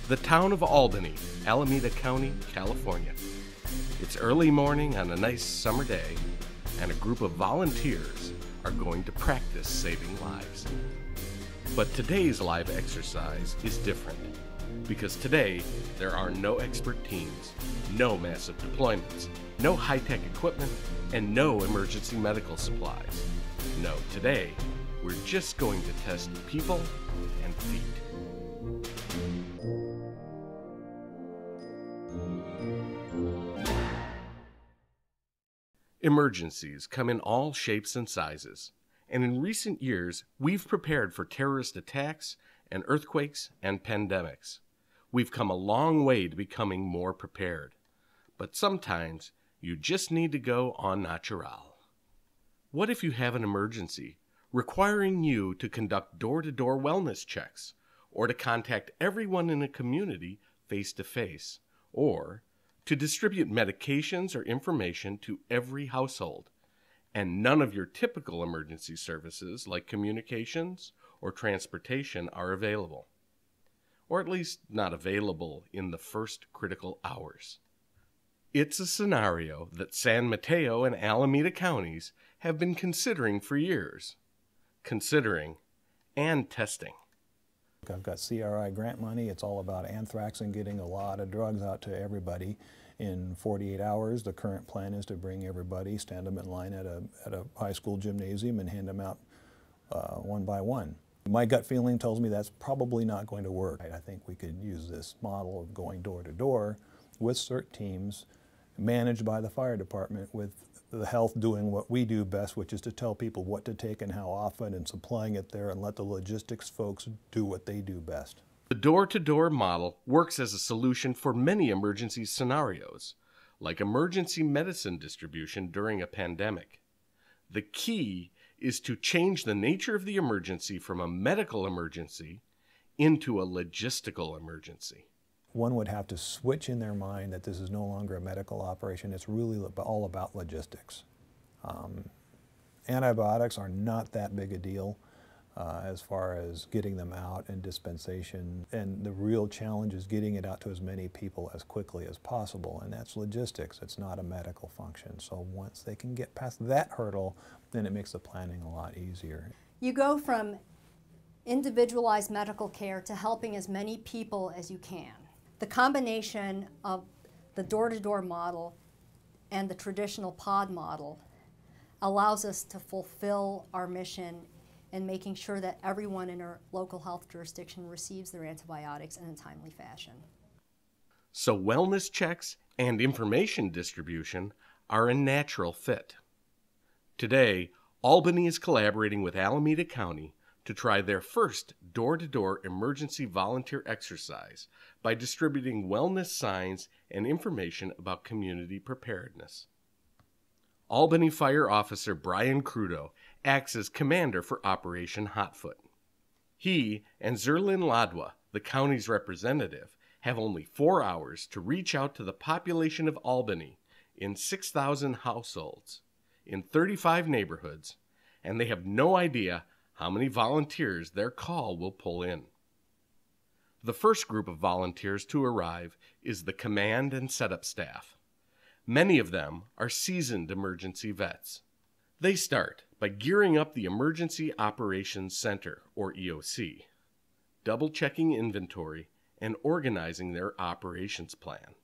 the town of Albany, Alameda County, California. It's early morning on a nice summer day, and a group of volunteers are going to practice saving lives. But today's live exercise is different, because today there are no expert teams, no massive deployments, no high-tech equipment, and no emergency medical supplies. No, today we're just going to test people and feet. Emergencies come in all shapes and sizes, and in recent years, we've prepared for terrorist attacks and earthquakes and pandemics. We've come a long way to becoming more prepared, but sometimes you just need to go en natural. What if you have an emergency requiring you to conduct door-to-door wellness checks, or to contact everyone in a community face-to-face, or to distribute medications or information to every household, and none of your typical emergency services like communications or transportation are available, or at least not available in the first critical hours? It's a scenario that San Mateo and Alameda counties have been considering for years. Considering and testing. I've got CRI grant money. It's all about anthrax and getting a lot of drugs out to everybody in 48 hours. The current plan is to bring everybody, stand them in line at a high school gymnasium and hand them out one by one. My gut feeling tells me that's probably not going to work. I think we could use this model of going door to door with CERT teams managed by the fire department, with the health doing what we do best, which is to tell people what to take and how often and supplying it there, and let the logistics folks do what they do best. The door-to-door model works as a solution for many emergency scenarios, like emergency medicine distribution during a pandemic. The key is to change the nature of the emergency from a medical emergency into a logistical emergency. One would have to switch in their mind that this is no longer a medical operation. It's really all about logistics. Antibiotics are not that big a deal as far as getting them out and dispensation. And the real challenge is getting it out to as many people as quickly as possible. And that's logistics. It's not a medical function. So once they can get past that hurdle, then it makes the planning a lot easier. You go from individualized medical care to helping as many people as you can. The combination of the door-to-door model and the traditional pod model allows us to fulfill our mission in making sure that everyone in our local health jurisdiction receives their antibiotics in a timely fashion. So wellness checks and information distribution are a natural fit. Today, Albany is collaborating with Alameda County to try their first door-to-door emergency volunteer exercise by distributing wellness signs and information about community preparedness. Albany Fire Officer Brian Crudo acts as commander for Operation Hotfoot. He and Zerlin Ladwa, the county's representative, have only 4 hours to reach out to the population of Albany in 6,000 households, in 35 neighborhoods, and they have no idea how many volunteers their call will pull in. The first group of volunteers to arrive is the command and setup staff. Many of them are seasoned emergency vets. They start by gearing up the Emergency Operations Center, or EOC, double-checking inventory and organizing their operations plan.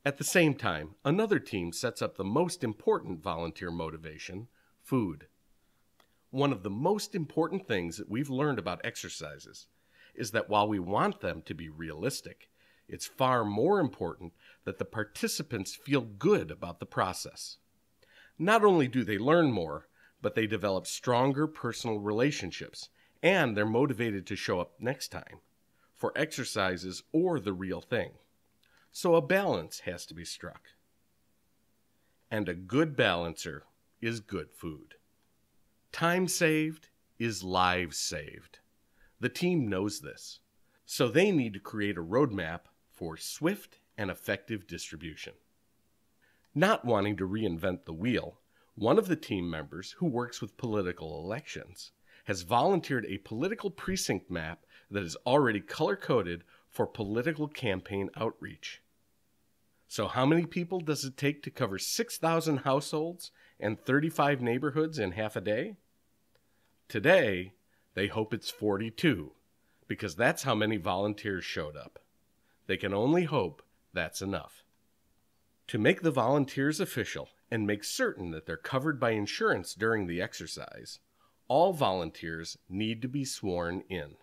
At the same time, another team sets up the most important volunteer motivation, food. One of the most important things that we've learned about exercises is that while we want them to be realistic, it's far more important that the participants feel good about the process. Not only do they learn more, but they develop stronger personal relationships, and they're motivated to show up next time, for exercises or the real thing. So a balance has to be struck. And a good balancer is good food. Time saved is lives saved. The team knows this, so they need to create a roadmap for swift and effective distribution. Not wanting to reinvent the wheel, one of the team members who works with political elections has volunteered a political precinct map that is already color-coded for political campaign outreach. So how many people does it take to cover 6,000 households and 35 neighborhoods in half a day? Today, they hope it's 42, because that's how many volunteers showed up. They can only hope that's enough. To make the volunteers official and make certain that they're covered by insurance during the exercise, all volunteers need to be sworn in.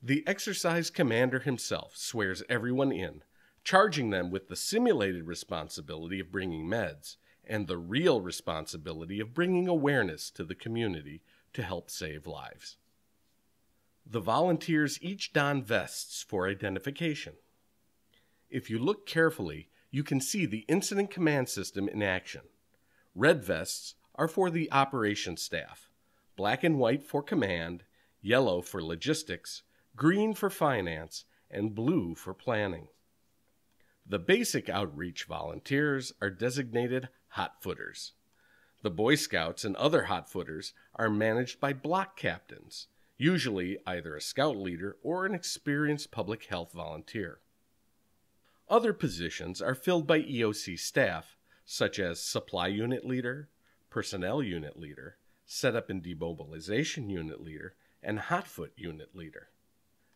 The exercise commander himself swears everyone in, charging them with the simulated responsibility of bringing meds and the real responsibility of bringing awareness to the community to help save lives. The volunteers each don vests for identification. If you look carefully, you can see the incident command system in action. Red vests are for the operations staff, black and white for command, yellow for logistics, green for finance, and blue for planning. The basic outreach volunteers are designated Hotfooters. The Boy Scouts and other Hotfooters are managed by block captains, usually either a scout leader or an experienced public health volunteer. Other positions are filled by EOC staff, such as supply unit leader, personnel unit leader, setup and demobilization unit leader, and Hotfoot unit leader.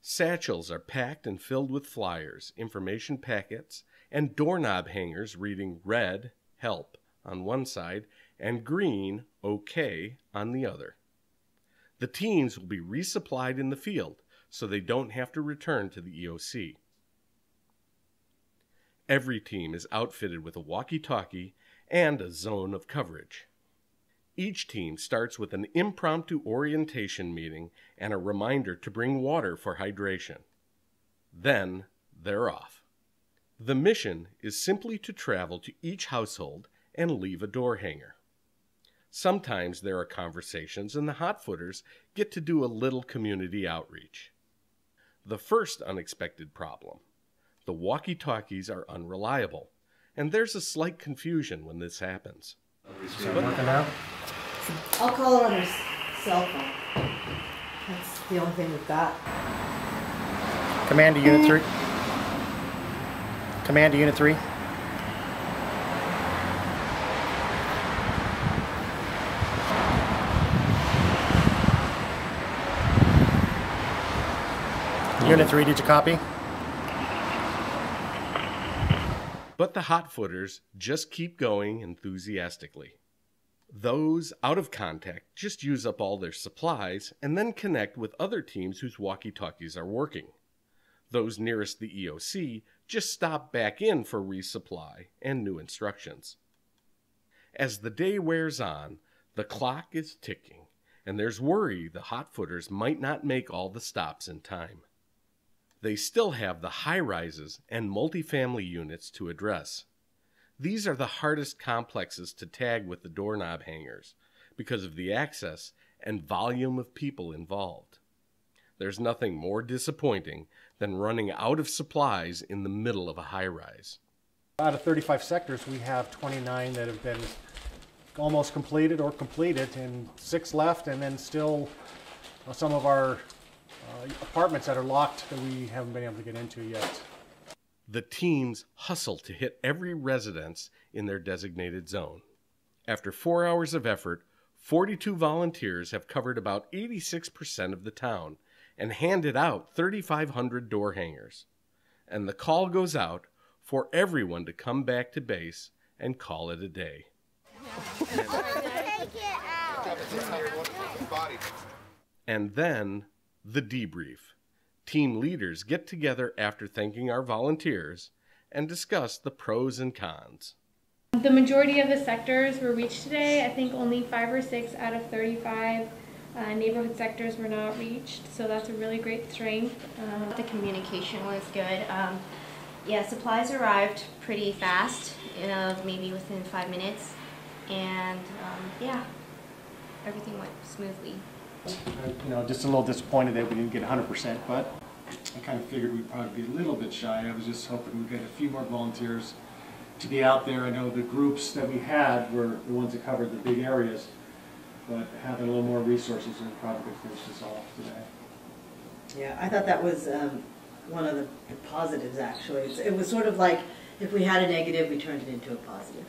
Satchels are packed and filled with flyers, information packets, and doorknob hangers reading red, help, on one side, and green, okay, on the other. The teams will be resupplied in the field, so they don't have to return to the EOC. Every team is outfitted with a walkie-talkie and a zone of coverage. Each team starts with an impromptu orientation meeting and a reminder to bring water for hydration. Then they're off. The mission is simply to travel to each household and leave a door hanger. Sometimes there are conversations and the Hotfooters get to do a little community outreach. The first unexpected problem: the walkie-talkies are unreliable, and there's a slight confusion when this happens. Is it working now? I'll call her on her cell phone. That's the only thing we've got. Command to Unit 3. Command to Unit 3. Unit 3, did you copy? But the Hotfooters just keep going enthusiastically. Those out of contact just use up all their supplies and then connect with other teams whose walkie-talkies are working. Those nearest the EOC just stop back in for resupply and new instructions. As the day wears on, the clock is ticking, and there's worry the Hotfooters might not make all the stops in time. They still have the high-rises and multifamily units to address. These are the hardest complexes to tag with the doorknob hangers because of the access and volume of people involved. There's nothing more disappointing than running out of supplies in the middle of a high-rise. Out of 35 sectors, we have 29 that have been almost completed or completed, and 6 left, and then still some of our apartments that are locked that we haven't been able to get into yet. The teams hustle to hit every residence in their designated zone. After 4 hours of effort, 42 volunteers have covered about 86% of the town and handed out 3,500 door hangers. And the call goes out for everyone to come back to base and call it a day. And then the debrief. Team leaders get together after thanking our volunteers and discuss the pros and cons. The majority of the sectors were reached today. I think only 5 or 6 out of 35 neighborhood sectors were not reached, so that's a really great strength. The communication was good. Yeah, supplies arrived pretty fast, maybe within 5 minutes, and yeah, everything went smoothly. Just a little disappointed that we didn't get 100%, but I kind of figured we'd probably be a little bit shy. I was just hoping we'd get a few more volunteers to be out there. I know the groups that we had were the ones that covered the big areas, but having a little more resources, we probably could finish this off today. Yeah, I thought that was one of the positives, actually. It was sort of like if we had a negative, we turned it into a positive.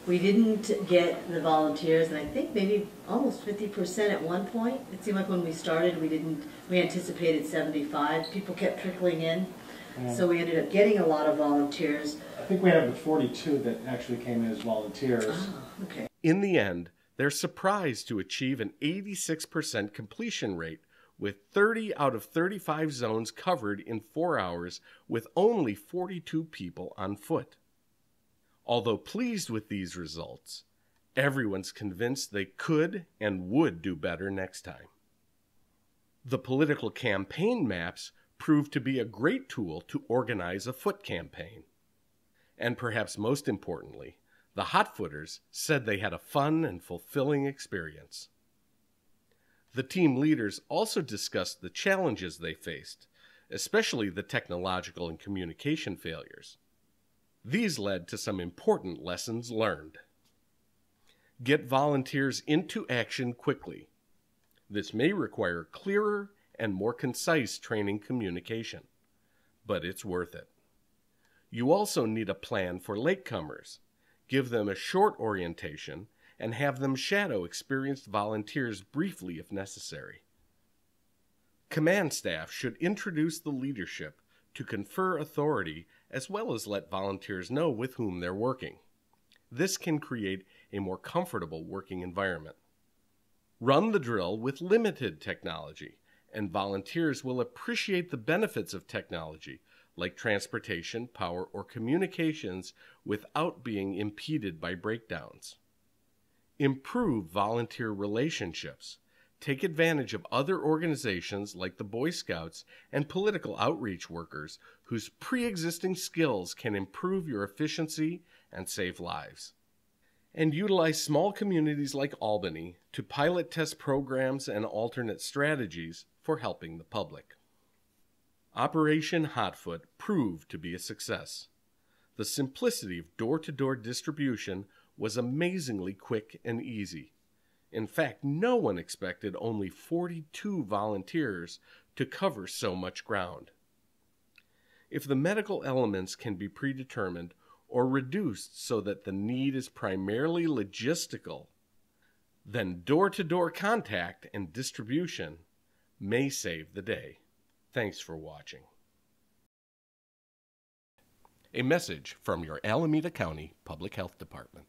We didn't get the volunteers, and I think maybe almost 50% at one point. It seemed like when we started, we anticipated 75. People kept trickling in. So we ended up getting a lot of volunteers. I think we had up to 42 that actually came in as volunteers. Oh, okay. In the end, they're surprised to achieve an 86% completion rate, with 30 out of 35 zones covered in 4 hours with only 42 people on foot. Although pleased with these results, everyone's convinced they could and would do better next time. The political campaign maps proved to be a great tool to organize a foot campaign. And perhaps most importantly, the Hotfooters said they had a fun and fulfilling experience. The team leaders also discussed the challenges they faced, especially the technological and communication failures. These led to some important lessons learned. Get volunteers into action quickly. This may require clearer and more concise training communication, but it's worth it. You also need a plan for latecomers. Give them a short orientation and have them shadow experienced volunteers briefly if necessary. Command staff should introduce the leadership to confer authority as well as let volunteers know with whom they're working. This can create a more comfortable working environment. Run the drill with limited technology, and volunteers will appreciate the benefits of technology, like transportation, power, or communications, without being impeded by breakdowns. Improve volunteer relationships. Take advantage of other organizations like the Boy Scouts and political outreach workers whose pre-existing skills can improve your efficiency and save lives. And utilize small communities like Albany to pilot test programs and alternate strategies for helping the public. Operation Hotfoot proved to be a success. The simplicity of door-to-door distribution was amazingly quick and easy. In fact, no one expected only 42 volunteers to cover so much ground. If the medical elements can be predetermined or reduced so that the need is primarily logistical, then door-to-door contact and distribution may save the day. Thanks for watching. A message from your Alameda County Public Health Department.